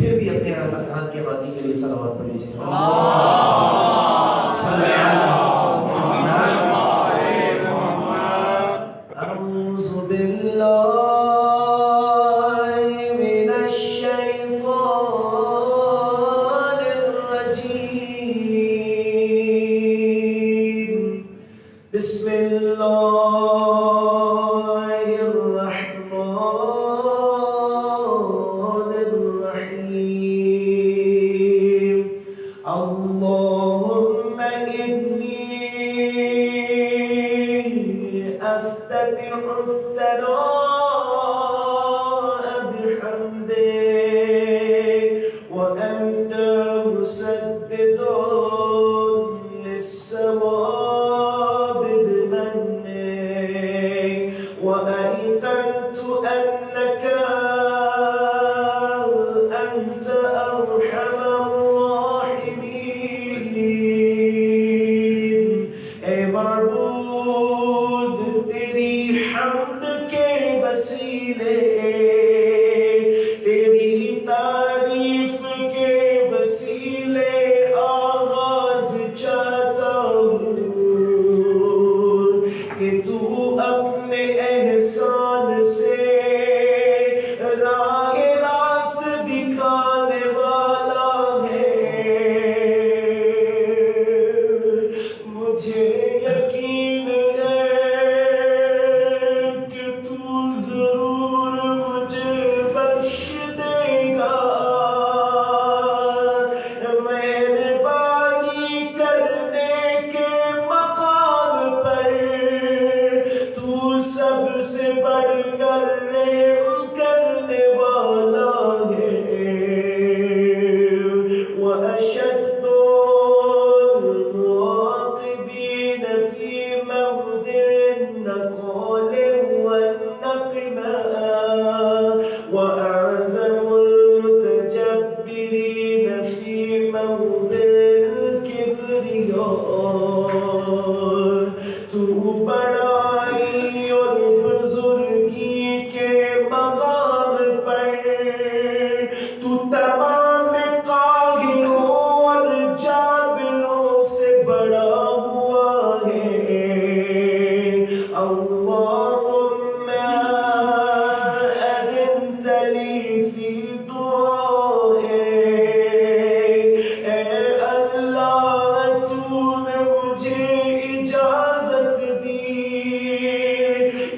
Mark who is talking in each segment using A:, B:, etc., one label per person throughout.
A: پھر بھی اپنے اسعاد کے وادی کے لیے صلوات پڑھ لیجیے. اعوذ باللہ بسم اللہ الرحمن الرحیم. اللہم انی افتتح الثناء بحمدک وانت مسدد للثواب وأيقنت أنك أنت أرحم الراحمين. اے معبود تیری حمد کے وسیلے، تیری تعریف کے وسیلے آغاز چاہتا ہوں کہ تو اپنے احسان سے راہ راست دکھانے والا ہے. مجھے یقین ہے کہ تو ضرور مجھے بخش دے گا. مہربانی کرنے کے مقام پر تو سب سے بڑھ کر رحم کرنے والا ہے. وَأَشَدُّ الْمُعَاقِبِينَ فِي مَوْضِعِ النَّقْلِ وَالنَّقْمَةِ وَأَعْظَمُ الْمُتَجَبِّرِينَ فِي مَوْضِعِ الْكِبْرِيَاءِ. تو بڑائی اور بزرگی کے مقام پر تو تمام قاہروں اور جابروں سے بڑا ہوا ہے. اللہم اذنت لی فی دعائک. اے اللہ تو نے مجھے اجازت دی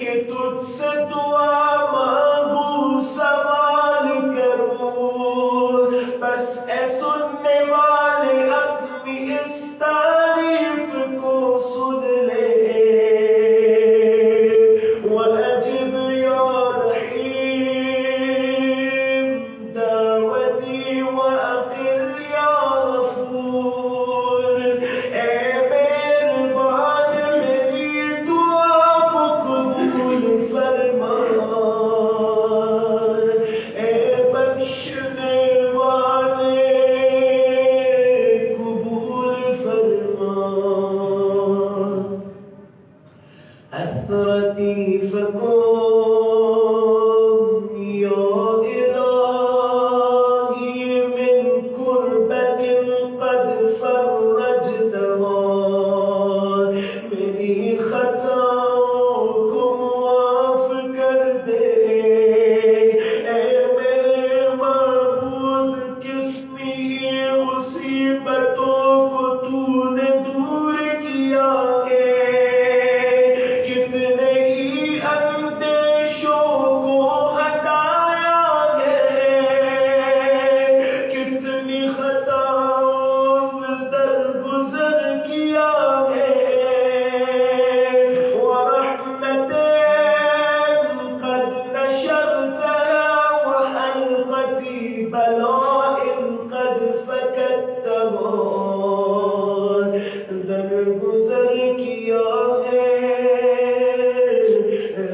A: کہ تجھ سے دعا مانگوں، سوال کروں. بس اے سننے والے اپنی اس تعریف کو سن لے. وَأَجِبْ يَا رَحِيمُ دعوتی وَأَقِلْ يَا غَفُورُ. اے مہربان میری دعا کو قبول فرما، اے بخشنے والے قبول فرما. أثرتي فكن يا إلهي من كربة قد فرجتها. میری خطاؤں کو معاف کر دے. اے میرے معبود کتنی مصیبتوں کو تو نے دور کیا ہے، کتنے ہی اندیشوں کو ہٹایا ہے، کتنی خطاؤں سے درگزر کیا ہے. ورحمتٍ قد نشرتها وحلقة بلاء قد فكتها. درگزر کیا ہے،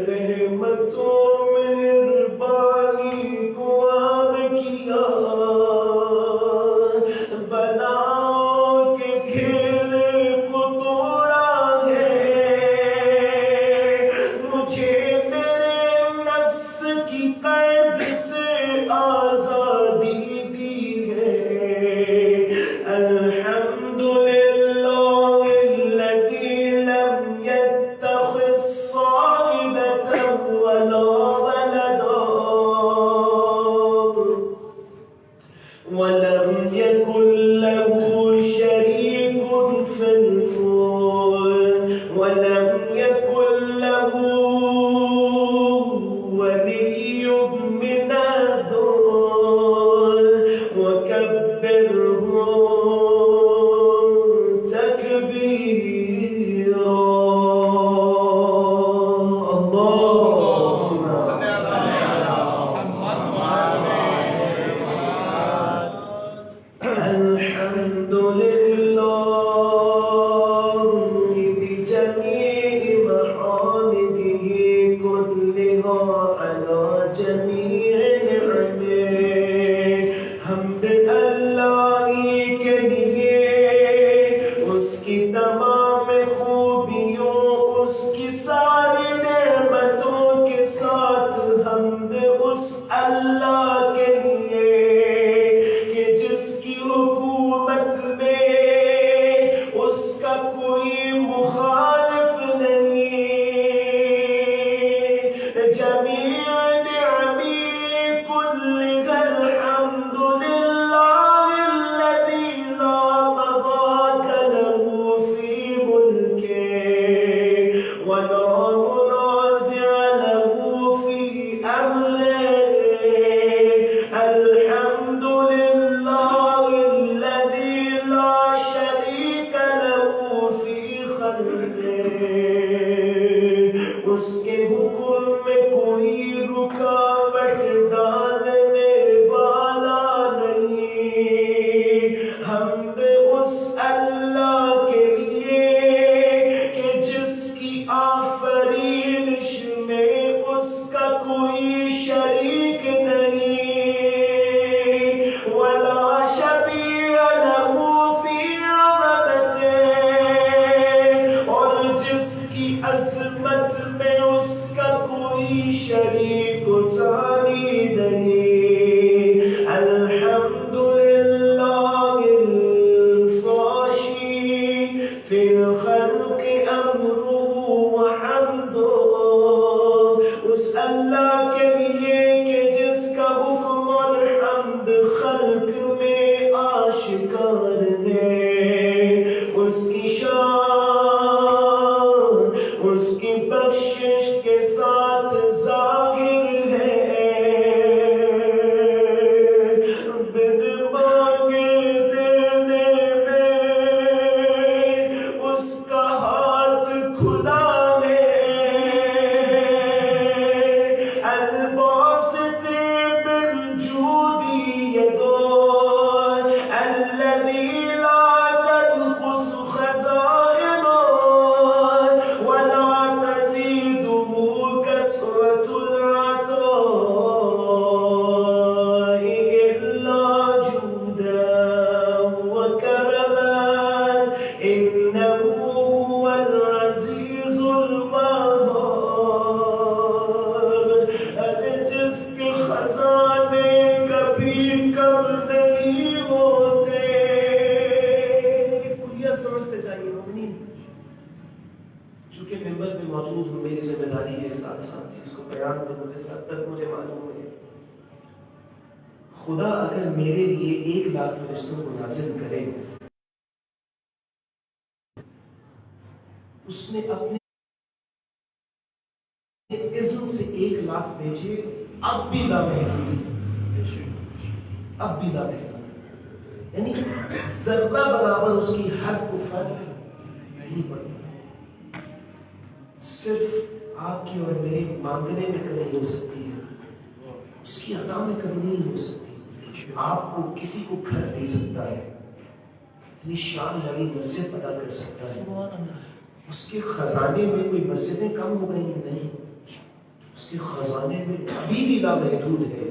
A: رحمتوں مہربانی کو عام کیا. بلاؤں کے گھیرے کو توڑا ہے. مجھے میرے نفس کی قید سے آزادی دی ولم يكن له شريك في الملك ولم يكن له ولي من الذل وكبره تكبيرا. اللهم صل على الحمد لله بجميع محامده كلها على جميع نعمه. حمد اللہ کے لیے اس کی تمام خوبیوں اس کی ساری نعمتوں کے ساتھ حمد اس اللہ کے لیے کہ جس کی حکومت میں اس کا کوئی مخالف نہیں. جمیع نعمی کلها الحمد للہ الذی لا مضاد له فی ملکه ولا منازع له فی امره. الحمد للہ الذی لا شریک له فی خلقه. اس کے حکم میں کوئی رکاوٹ ڈالنے والا نہیں. حمد اس اللہ کے لیے کہ جس کی آفرینش میں اس کا کوئی شریک نہیں ولا شبیہ له فی عظمتہ. اور جس کی عظمت میں اس کا کوئی شریک و ثانی نہیں. الحمد للہ الفاشی فی الخلق امرہ وحمدہ. اس اللہ کے لیے کہ جس کا حکم اور حمد خلق میں آشکار ہے. اس کی شان اس کی بخشش کے ساتھ ظاہر ہے. بن مانگے دینے میں اس کا ہاتھ کھلا ہے. الباسط بالجود يده الذي لا تنقص خزائنه ولا تزيده كثرة العطاء إلا جودا وكرما إنه هو العزيز الوهاب. جس کے خزانے کبھی کم نہیں ہوتے. کلیہ سمجھتے جائیے مومنین. چونکہ ممبر میں موجود ہوں میری ذمہ داری ہے ساتھ ساتھ اس کو بیان کروں. جس حد تک مجھے معلوم ہے خدا اگر میرے لیے 1,00,000 فرشتوں کو نازل کرے اس نے اپنے اذن سے 1,00,000 بھیجے اب بھی لامحدود. یعنی ذرہ برابر اس کی حد کو فرق نہیں پڑتا. صرف آپ کی اور میرے مانگنے میں کمی ہو سکتی ہے, اس کی عطا میں کمی نہیں ہو سکتی. آپ کو کسی کو گھر دے سکتا ہے, اتنی شان والی مسجد ادا کر سکتا ہے. اس کے خزانے میں کوئی مسجدیں کم ہو گئی نہیں, اس کے خزانے میں ابھی بھی لامحدود ہے.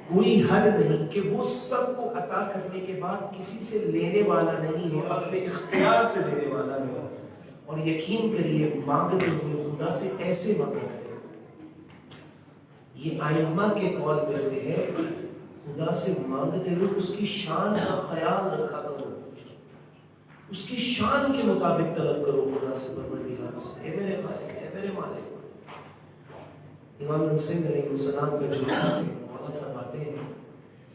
A: کوئی حد نہیں کہ وہ سب کو عطا کرنے کے بعد کسی سے لینے والا نہیں ہے, اپنے اختیار سے لینے والا ہے. اور یقین کریے مانگتے ہوئے خدا سے ایسے مانگنا ہے. یہ ائمہ کے قول میں سے ہے خدا سے مانگتے ہوئے اس کی شان کا خیال رکھا کرو, اس کی شان کے مطابق طلب کرو خدا سے. پروردگار سے اے میرے خالق, اے میرے مالک. امام حسین علیہ السلام کا جو فرماتے ہیں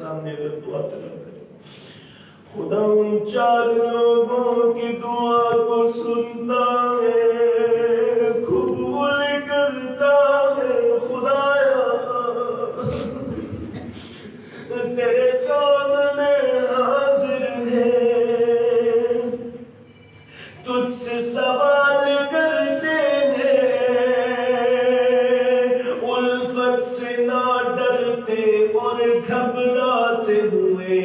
A: سامنے اگر دعا طلب کرے، خدا ان 4 لوگوں کی دعا کو سنتا ہے، قبول کرتا ہے۔ خدایا تیرے سامنے حاضر ہے، تجھ سے سوال کرتے ہیں، الفت سے نہ ڈرتے اور گھبراتے ہوئے،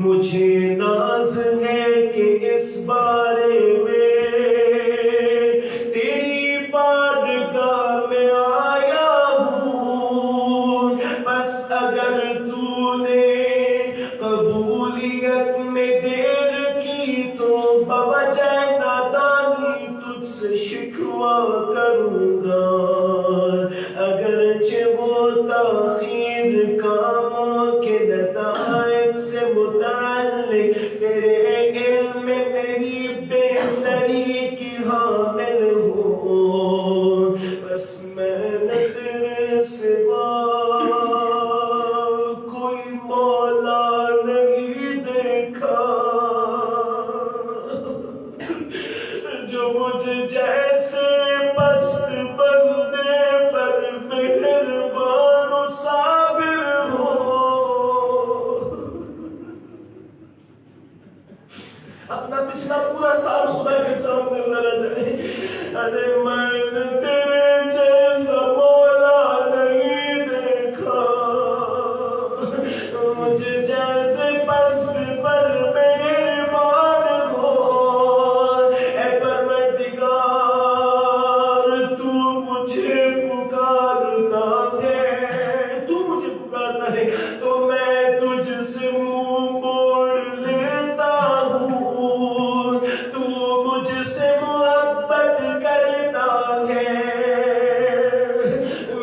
A: مجھے ناز ہے کہ اس بارے میں تیری بارگاہ میں آیا ہوں، بس اگر تو نے قبولیت میں دیر کی تو بوجہ نادانی تجھ سے شکوہ کروں گا، اگرچہ وہ تاخیر کاموں کے نتائج سے متعلق تیرے علم میں میری بہتری کی حامل ہو، بس میں نے تیرے سوا کوئی مولا نہیں دیکھا جو مجھ جیسے پست بندے پر مہربان و صابر ہو۔ اپنا پچھلا پورا سال خدا کے سامنے لڑا جائے، ارے میں نے تیرے جیسا مولا نہیں دیکھا، مجھے جیسے پست پر مہربان ہو، اے پروردگار تو مجھے پکارتا ہے، تو مجھے پکارتا ہے تو میں تجھ سے منہ موڑ لیتا ہوں، تو مجھ سے محبت کرتا ہے،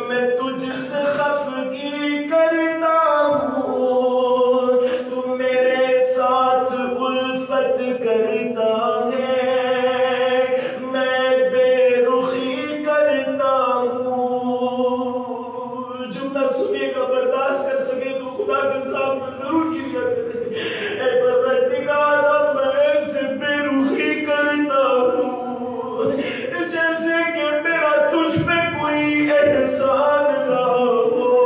A: میں تجھ سے خفگی کرتا ہوں، تو میرے ساتھ الفت کرتا ہے، میں بے رخی کرتا ہوں۔ جملہ سنیے گا، برداشت کر سکے تو خدا کے سامنے ضرور گریا کرے، اے پروردگار میں ایسے بے رخی کرتا ہوں جیسے کہ میرا تجھ پہ کوئی احسان نہ ہو۔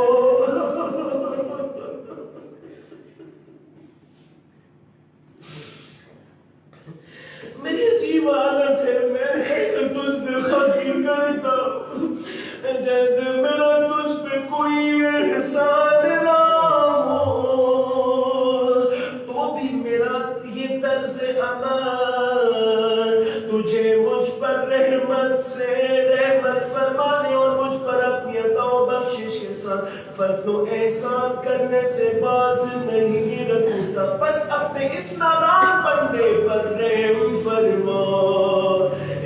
A: میری عجیب حالت ہے، میں ایسے تجھ سے خفگی کرتا ہوں جیسے میرا تجھ پہ کوئی احسان نہ ہو، تو بھی میرا یہ طرز عمل تجھے مجھ پر رحمت فرمانے اور مجھ پر اپنی عطا و بخشش کے ساتھ فضل و احسان کرنے سے باز نہیں رکھتا، بس اپنے اس نادان بندے پر رحم فرما،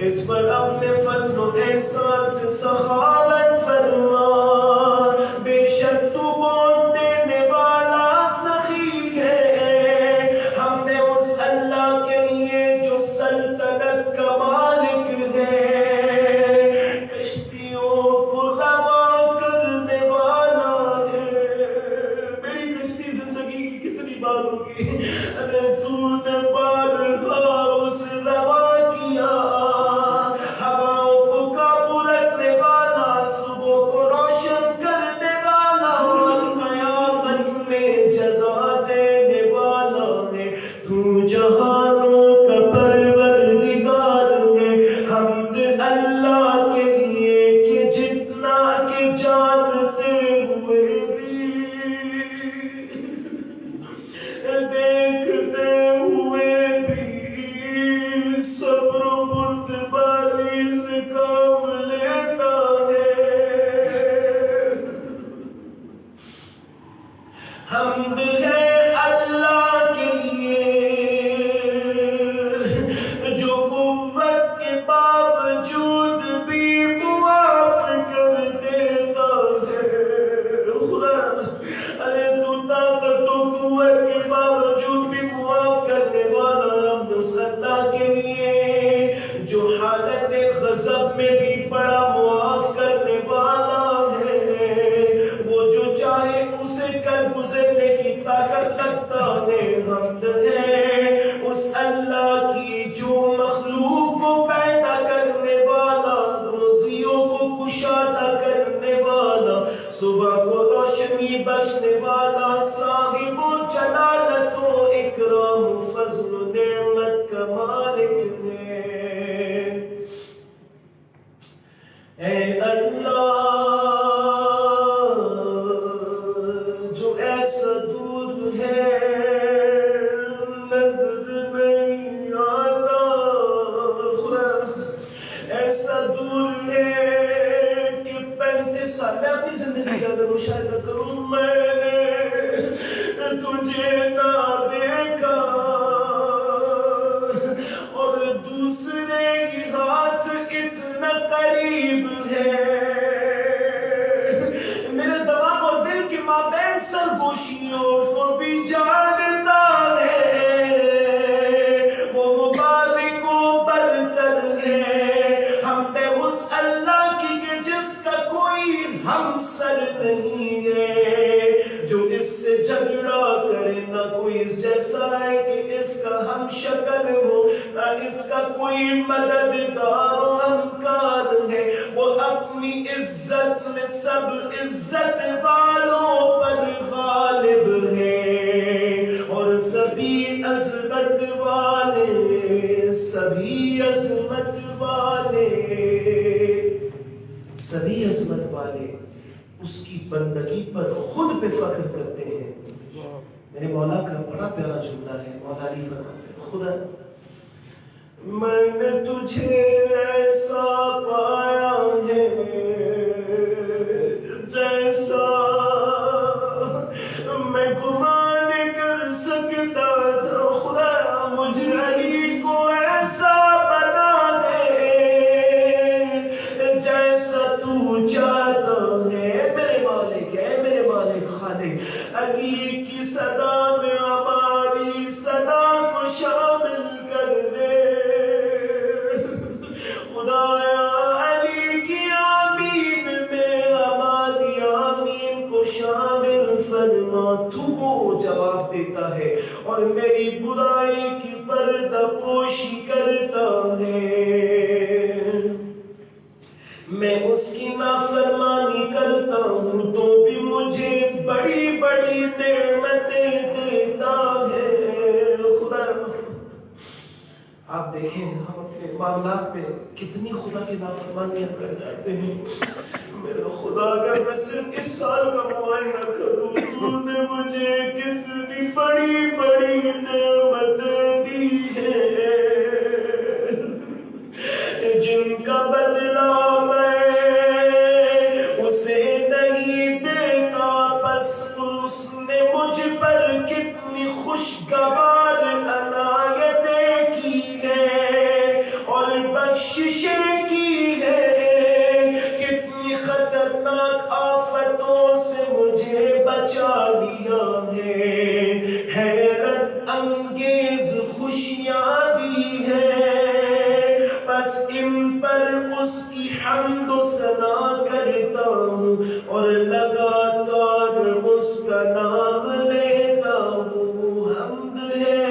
A: اس پر اپنے فضل و احسان سے سخاوت فرما، بے شک تو بہت دینے والا سخی ہے، ہم نے اس اللہ کے لیے جو سلطنت کا مالک ہے، کشتیوں کو روا کرنے والا ہے۔ میری کشتی زندگی کی کتنی بار ہوگی، ارے تو نے بارہا اسے روا کیا، ہواؤں کو قابو رکھنے والا، صبح کو روشن کرنے والا، اور قیامت میں جزا دینے والا ہے، تو جہانوں کا پروردگار ہے۔ حمد اللہ کے لیے کہ جتنا کہ جانتے ہوئے بھی، دیکھتے ہوئے بھی صبر و بردباری سے کام لیتا ہے۔ حمد ہے اللہ کے لیے جو قوت کے باوجود بھی معاف کر دیتا ہے۔ خدا ارے تو طاقت و قوت کے باوجود بھی معاف کرنے والا، حمد اس اللہ کے لیے جو حالت غضب میں بھی بڑا معاف کرنے والا ہے، وہ جو چاہے اسے کر گزرنے کی تجھے نہ دیکھا اور دوسرے کی ہاتھ اتنا قریب ہے. میرے دماغ اور دل کے مابین سرگوشیوں کو بھی جانتا ہے. وہ مبارک و برتر ہے حمد اس اللہ کی کہ جس کا کوئی ہمسر نہیں ہے. جو اس سے جھگڑا کرے نہ کوئی اس جیسا ہے کہ اس کا ہم شکل ہو، نہ اس کا کوئی مددگار و ہمکار ہے. وہ اپنی عزت میں سب عزت والوں پر غالب ہے اور سبھی عظمت والے، سبھی عظمت والے، سبھی عظمت والے اس کی بندگی پر خود پہ فخر کرتے ہیں. میرے مولا کا بڑا پیارا جملہ ہے. مولا علی فرماتے ہیں خدا میں نے تجھے ایسا پایا ہے جیسا میں گمان کر سکتا تھا. خدا مجھے علی کو ایسا بنا دے جیسا تو چاہتا ہے. میرے مالک ہے، میرے مالک خالق، علی کی صدا میں ہماری صدا کو شامل کر دے. خدایا علی کی آمین میں ہماری آمین کو شامل فرما. تو وہ جواب دیتا ہے اور میری برائی کی پردہ پوشی کرتا ہے. میں اس کی نافرمانی کرتا ہوں تو بھی مجھے بڑی بڑی نعمتیں دیتا ہے. خدا آپ دیکھیں ہم اپنے معاملات میں کتنی خدا کی نافرمانیاں کر جاتے ہیں. میرا خدا اگر میں صرف اس سال کا معائنہ کروں تو نے مجھے کتنی بڑی بڑی نعمتیں دی ہیں جن کا بدلہ کتنی خوشگوار عنایتیں کی ہے اور بخششیں کی ہے. کتنی خطرناک آفتوں سے مجھے بچا لیا ہے. حیرت انگیز خوشیاں دی ہے. بس ان پر اس کی حمد و ثنا کرتا ہوں اور لگاتار اس کا نام لیتا ہوں. حمد ہے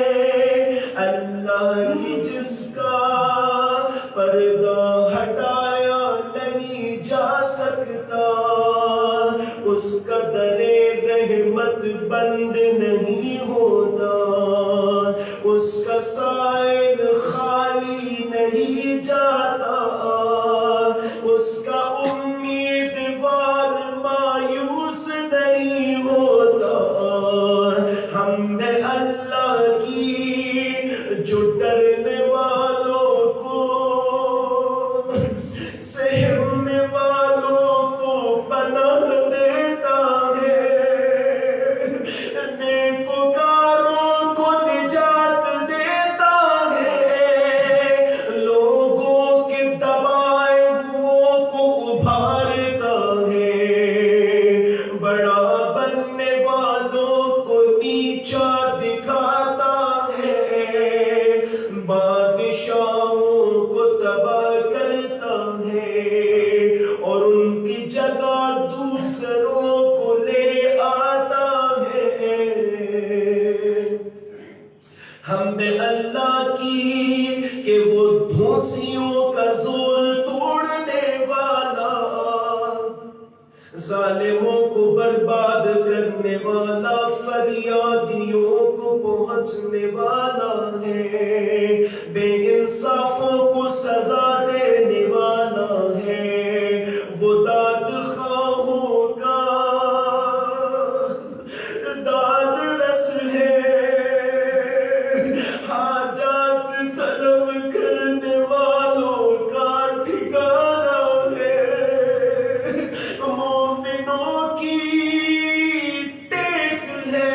A: اللہ ہی جس کا پردہ ہٹایا نہیں جا سکتا. اس کا در رحمت بند نہیں ہوتا. اس کا سائل خالی نہیں جاتا. اس کا امیدوار مایوس نہیں ہوتا. حمد اللہ کی جو ڈرنے والوں کو سہنے والوں کو پناہ دیتا ہے. نیکوکاروں کو نجات دیتا ہے. لوگوں کے دبائے ہوئوں کو ابھارتا ہے. بڑا بننے والوں کو نیچا دکھاتا ہے. بادشاہوں کو تباہ کرتا ہے اور ان کی جگہ دوسروں کو لے آتا ہے. حمد اللہ کی کہ وہ دھوسیوں کا زور توڑنے والا، ظالموں کو برباد کرنے والا، فریادیوں کو پہنچنے والا ہے. بے انصافوں کو سزا دینے والا ہے. وہ داد خواہوں کا داد رس ہے. حاجات طلب کرنے والوں کا ٹھکانہ ہے. مومنوں کی ٹیک ہے.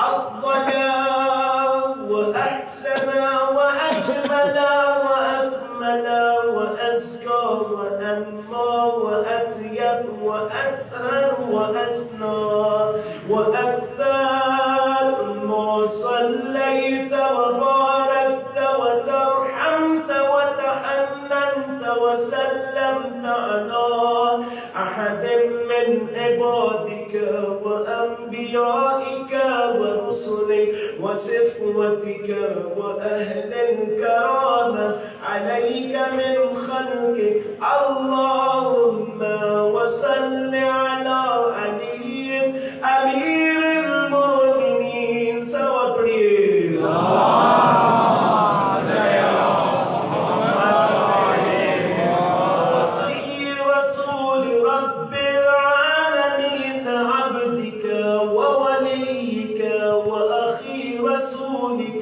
A: أفضل وأحسن وأجمل وأكمل وأزكى وأنمى وأطيب وأطهر وأسنى وأكثر ما صليت وباركت وترحمت وتحننت وسلمت على أحد من عبادك وأنبيائك ورسلك وصفوتك وأهل الكرامة عليك من خلقك. اللهم وصل على علي أمير المؤمنين.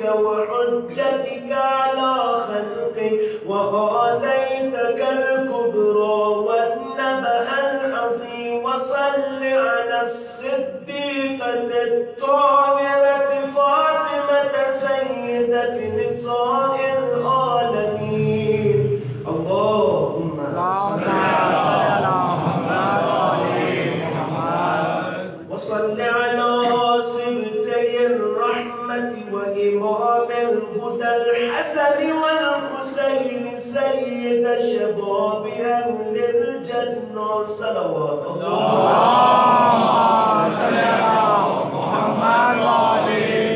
A: وحجتك على خلقك وآتيتك الكبرى والنبأ العظيم. وصل على الصديقة الطاهرة فاطمة سيدة نساء العالمين. اللهم صل على محمد وصل على سبتي الرحمة وإمام الهدى الحسن والحسين سيد شباب أهل الجنة. صلوات الله صل على محمد وآل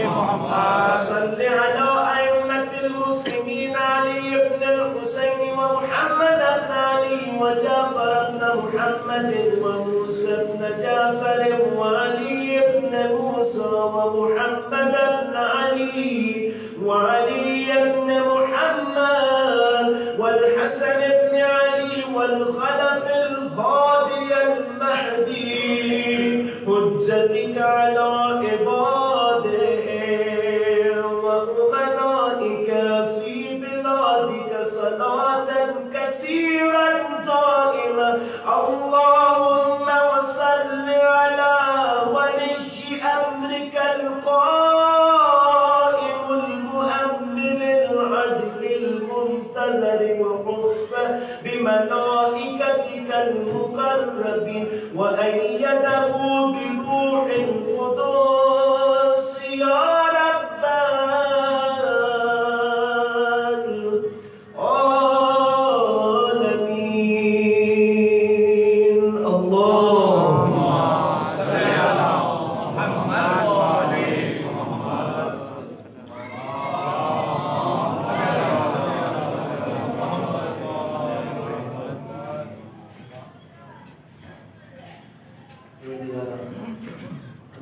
A: محمد. صل على أئمة المسلمين علي بن الحسين ومحمد بن علي وجعفر بن محمد وموسى بن جعفر وعلي بن موسى ومحمد بن علي وعلي بن محمد والحسن بن علي والخلف الهادي المهدي حجتك على عباده وأمنائك في بلادك صلاة كثيرا دائما. اللهم وصل على ولي أمرك القائم المؤمن العدل المنتظر وحف بملائكتك المقربين وأيده بروح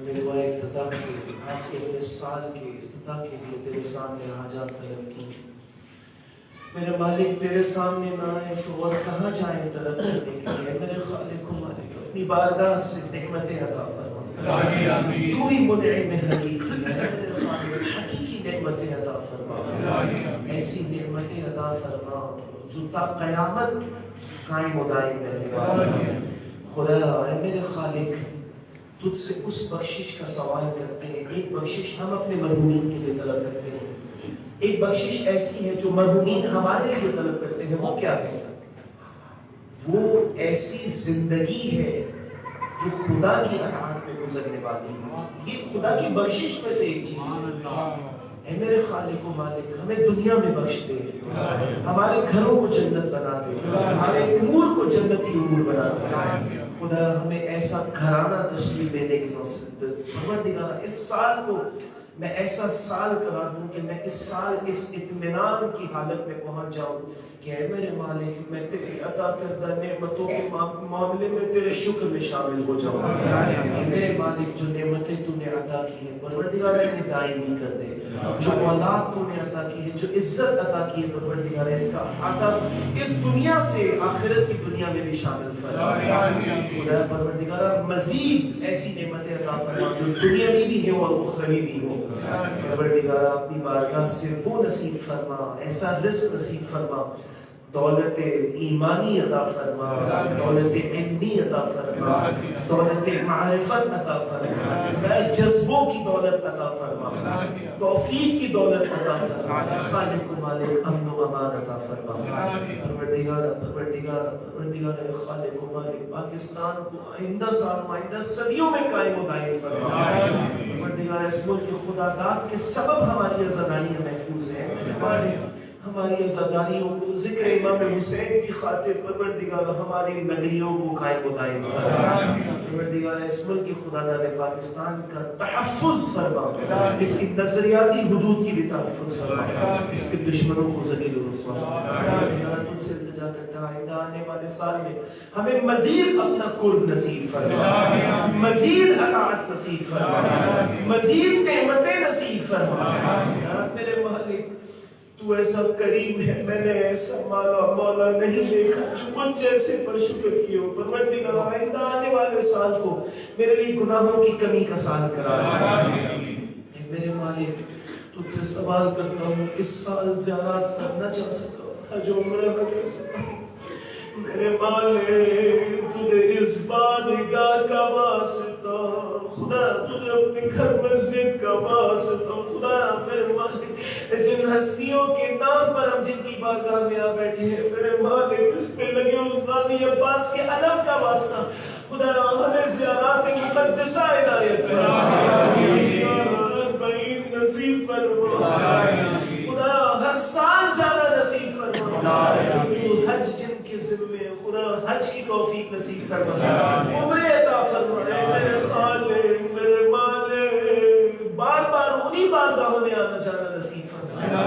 A: میرے دعا افتتاح سے آج کے میرے سال کے افتتاح کے لیے تیرے سامنے حاجات طلب کی. میرے مالک تیرے سامنے نہ آئے تو اور کہاں جائیں طلب کرنے کے لیے. میرے خالق و مالک اپنی بارگاہ سے نعمتیں عطا فرما. تو ہی منعم حقیقی ہے. میرے خالق حقیقی نعمتیں عطا فرما. ایسی نعمتیں عطا فرما جو تا قیامت قائم و دائم رہنے والی. خدا اے میرے خالق تجھ سے اس بخشش کا سوال کرتے ہیں. ایک بخشش ہم اپنے مرحومین کے لیے طلب کرتے ہیں. ایک بخشش ایسی ہے جو مرحومین ہمارے لیے طلب کرتے ہیں. وہ کیا ہے؟ وہ ایسی زندگی ہے جو خدا کی اطاعت میں گزرنے والی ہے. یہ خدا کی بخشش میں سے ایک چیز ہے. اے میرے خالق و مالک ہمیں دنیا میں بخش دے. ہمارے گھروں کو جنت بنا دے. ہمارے امور کو جنتی امور بنا دے. خدا ہمیں ایسا گھرانہ تشکیل دینے کی نصیب دے. پروردگار اس سال کو میں ایسا سال کرا دوں کہ میں اس سال اس اطمینان کی حالت میں پہنچ جاؤں کہ اے میرے مالک میں تیری عطا کردہ نعمتوں کے معاملے میں تیرے شکر میں شامل ہو جاؤں. اے میرے مالک جو نعمتیں تو نے عطا کی ہیں پروردگار انہیں دائمی کر دے. جو اولاد تو نے عطا کی ہے جو عزت عطا کی ہے پروردگار اس کا عطا اس دنیا سے آخرت کی دنیا میں بھی شامل فرما. خدا پروردگار مزید ایسی نعمتیں عطا فرما جو دنیا میں بھی ہو اور اخروی بھی ہو. پروردگار اپنی بارگاہ سے وہ نصیب فرما ایسا رزق نصیب فرما. دولت ایمانی عطا فرما. دولت علمی عطا فرما. دولت معرفت عطا فرما. جذبوں کی دولت عطا فرما. توفیق کی دولت عطا فرما. خالق و مالک امن و امان عطا فرما. پروردگار خالق و مالک پاکستان کو آئندہ سال آئندہ صدیوں میں قائم و دائم فرما. پروردگار اس ملک خدا داد کے سبب ہماری آزادیاں محفوظ ہیں. ہماری آزادیوں کو ذکر امام حسین کی خاطر پروردگار ہماری نگریوں کو قائم و دائم فرما. پروردگار اس ملک کی خدا داد پاکستان کا تحفظ فرما. اس کی نظریاتی حدود کی بھی تحفظ فرما. اس کے دشمنوں کو ذلیل و رسوا فرما. تجھ سے التجا کرتا آئندہ آنے والے سال میں ہمیں مزید اپنا قرب نصیب فرما. مزید اطاعت نصیب فرما. مزید نعمتیں نصیب فرما. میرے مالک تو ایسا کریم ہے. میں نے ایسا مولا نہیں دیکھا جو مجھ جیسے پر شکر کی ہو. پروردگار آئندہ آنے والے سال کو میرے لیے گناہوں کی کمی کا سال کرا. میرے مالک تجھ سے سوال کرتا ہوں اس سال زیارات کرنا چاہ سکا حج عمرہ نہ کر سکا. میرے مالک تجھے اس بارگاہ کا واسطہ خدا تجھے اپنے گھر مسجد کا واسطہ خدا میرے مالک جن ہستیوں کے نام پر ہم جن کی بارگاہ میں آ بیٹھے ہیں میرے مالک اس پہ لگے اس غازی عباس کے علم کا واسطہ خدا ہمیں زیارات مقدسہ عنایت فرما. نصیب فرما. خدا ہر سال جانا نصیب فرما. جو حج جن کے ذمے خدا حج کی توفیق نصیب فرما. عمرے عطا فرما. میرے خالق میرے مالک بار بار انہی بارگاہوں میں آنا جانا نصیب فرما.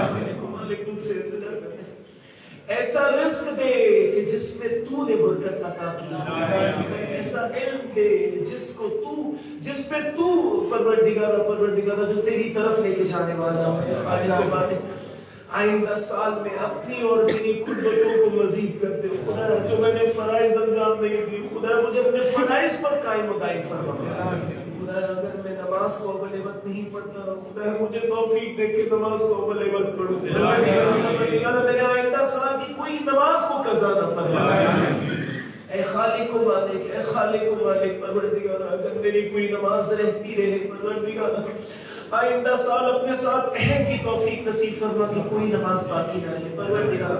A: مالک تم سے التجا کرتے ہیں ایسا رزق دے کہ جس میں تو نے برکت عطا کی. ایسا علم دے جس پہ تو پروردگار جو تیری طرف لے کے جانے والا ہے. خالق مالک آئندہ سال میں اپنی اور تیری قدرتوں کو مزید کر دے. خدا جو میں نے فرائض انجام نہیں دی خدا مجھے اپنے فرائض پر قائم و دائم فرما. خدا اگر میں نماز کو اول وقت نہیں پڑھتا خدا مجھے توفیق دے کہ نماز کو اول وقت پڑھوں. میرے آئندہ سال کی کوئی نماز کو قضا نہ فرما. اے خالق و مالک اے خالق و مالک پروردگار اگر میری کوئی نماز رہتی رہے پروردگار آئندہ سال اپنے ساتھ عہد کی توفیق نصیب فرما کہ کوئی نماز باقی نہ رہے. پروردگار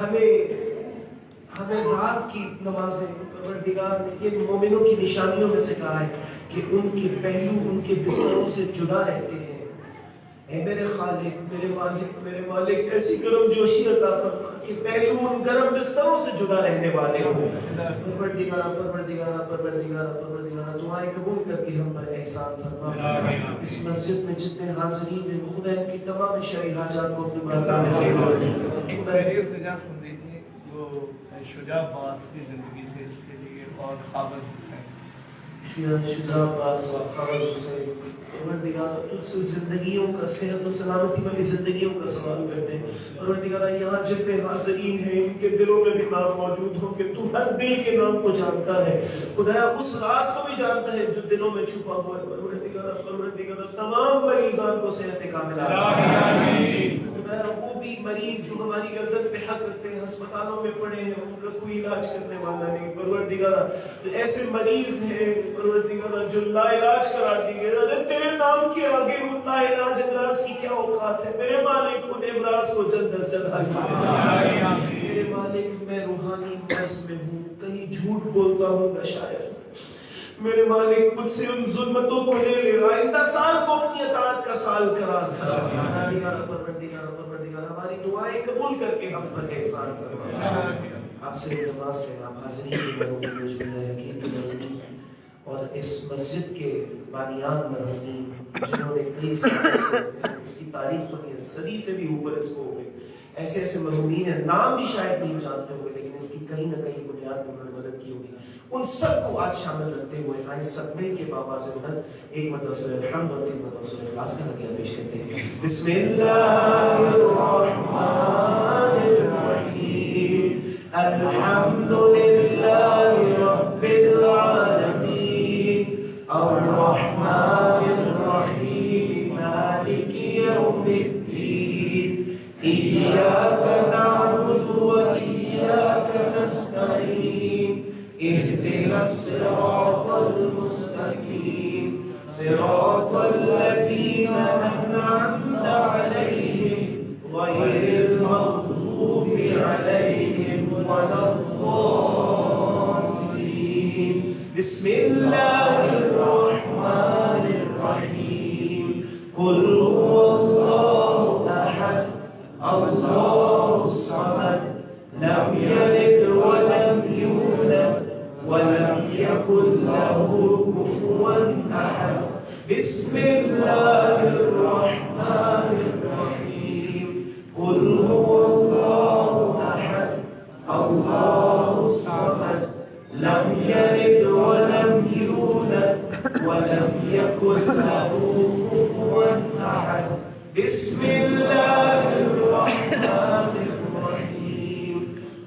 A: ہمیں رات کی نمازیں پروردگار نے یہ مومنوں کی نشانیوں میں سے کہا ہے کہ ان کے پہلو ان کے بستروں سے جدا رہتے ہیں. اے میرے خالق میرے مالک ایسی گرم جوشی عطا فرما کہ پہلو ان گرم بستروں سے جدا رہنے والے ہوں. پروردگار دعائیں قبول کر کے ہم پر احسان فرما. اس مسجد میں جتنے حاضرین ہیں خدا ان کی تمام شرعی حاجات کو اپنی بارگاہ میں قبول فرما.
B: میری التجا سن لیجیے جو شجاع عباس کی زندگی سے کے لیے اور خابر حسین
A: شجاع عباس اور خالد حسین، پروردگار تجھ سے زندگیوں کا، صحت و سلامتی والی زندگیوں کا سوال کرتے ہیں۔ پروردگار یہاں جتنے حاضرین ہیں ان کے دلوں میں بھی نام موجود ہو کہ تو ہر دل کے نام کو جانتا ہے، خدایا اس راز کو بھی جانتا ہے جو دلوں میں چھپا ہوا ہے۔ پروردگار تمام مریضان کو صحت کاملہ خدایا، وہ بھی مریض جو ہماری گردن پہ حق رکھتے ہیں، ہسپتالوں میں پڑے ہیں، ان کا کوئی علاج کرنے والا نہیں، پروردگار ایسے مریض ہیں پروردگار جو لا علاج قرار دی گئے، تیرے نام کے آگے ان لا علاج امراض کی کیا اوقات ہے؟ میرے مالک ان امراض کو جلد از جلد حل فرما۔ میرے مالک میں روحانی مرض میں ہوں، کہیں جھوٹ بولتا ہوں گا شاید، میرے مالک مجھ سے ان ظلمتوں کو لے لے، آئندہ سال کو اپنی اطاعت کا سال قرار فرما۔ پروردگار ہماری دعائیں قبول کر کے ہم پر احسان فرما۔ آپ سے دعا سے آپ حاضرین کے لوگوں کو جو ہے کہ اور اس مسجد کے بانیان مرحومین جنہوں نے کئی سال سے اس کی تاریخ سنی ہے، صدی سے بھی اوپر اس کو ہوئے، ایسے ایسے مرحومین ہیں، نام بھی شاید نہیں جانتے ہوئے لیکن اس کی کہیں نہ کہیں بنیاد پر انہوں نے مدد کی ہوگی، ان سب کو آج شامل رکھتے ہوئے آئے سب مل کے بابا سے مدد ایک مرتبہ سورہ الحمد اور تین مرتبہ سورہ اخلاص کا ہدیہ پیش کرتے ہیں۔ بسم اللہ الرحمن الرحیم، الحمد للہ رب العالمین، الرحمن الرحیم، مالک یوم الدین، ایاک نعبد و ایاک نستعین، اهدنا الصراط المستقیم، صراط الذین انعمت علیہم غیر المغضوب علیہم ولا الضالین۔ بسم اللہ الرحمن الرحیم، قل هو اللہ احد اللہ الصمد، لم یلد ولم یولد ولم يكن له كفوا أحد۔ بسم الله الرحمن الرحيم، قل هو الله أحد الله الصمد، لم يلد ولم يولد ولم يكن له كفوا أحد۔ بسم الله الرحمن الرحيم،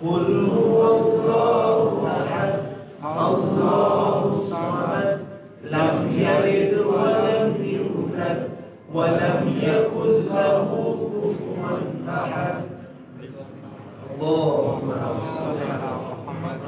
A: قل هو الله أحد اللہ الصمد، لم یلد ولم یولد ولم یکن له کفوا احد۔ اللهم صل علی محمد